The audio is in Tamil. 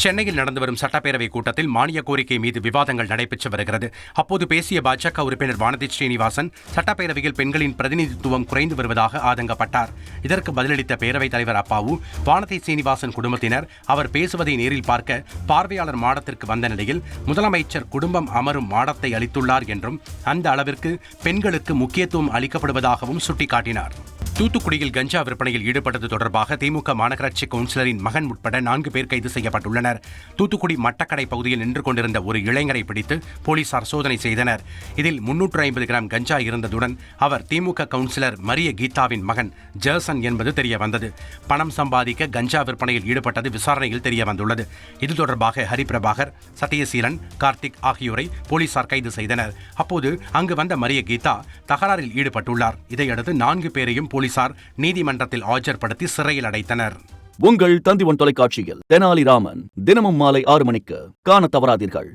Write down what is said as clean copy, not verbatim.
சென்னையில் நடந்து வரும் சட்டப்பேரவை கூட்டத்தில் மானிய கோரிக்கை மீது விவாதங்கள் நடைபெற்று வருகிறது. அப்போது பேசிய பாஜக உறுப்பினர் வானதி ஸ்ரீனிவாசன் சட்டப்பேரவையில் பெண்களின் பிரதிநிதித்துவம் குறைந்து வருவதாக ஆதங்கப்பட்டார். இதற்கு பதிலளித்த பேரவைத் தலைவர் அப்பாவு, வானதி ஸ்ரீனிவாசன் குடும்பத்தினர் அவர் பேசுவதை நேரில் பார்க்க பார்வையாளர் மாடத்திற்கு வந்த நிலையில் முதலமைச்சர் குடும்பம் அமரும் மாடத்தை அளித்துள்ளார் என்றும் அந்த அளவிற்கு பெண்களுக்கு முக்கியத்துவம் அளிக்கப்படுவதாகவும் சுட்டிக்காட்டினார். தூத்துக்குடியில் கஞ்சா விற்பனையில் ஈடுபட்டது தொடர்பாக திமுக மாநகராட்சி கவுன்சிலரின் மகன் உட்பட 4 பேர் கைது செய்யப்பட்டுள்ளனர். தூத்துக்குடி மட்டக்கடை பகுதியில் நின்று கொண்டிருந்த ஒரு இளைஞரை பிடித்து போலீசார் சோதனை செய்தனர். இதில் 350 கிராம் கஞ்சா இருந்ததுடன் அவர் திமுக கவுன்சிலர் மரிய கீதாவின் மகன் ஜேசன் என்பது தெரியவந்தது. பணம் சம்பாதிக்க கஞ்சா விற்பனையில் ஈடுபட்டது விசாரணையில் தெரியவந்துள்ளது. இது தொடர்பாக ஹரிபிரபாகர், சத்யசீலன், கார்த்திக் ஆகியோரை போலீசார் கைது செய்தனர். அப்போது அங்கு வந்த மரிய கீதா தகராறில் ஈடுபட்டுள்ளார். இதையடுத்து 4 பேரையும் போலீசார் நீதிமன்றத்தில் ஆஜர்படுத்தி சிறையில் அடைத்தனர். உங்கள் தந்திவன் தொலைக்காட்சியில் தெனாலிராமன் தினமும் மாலை 6 மணிக்கு காண தவறாதீர்கள்.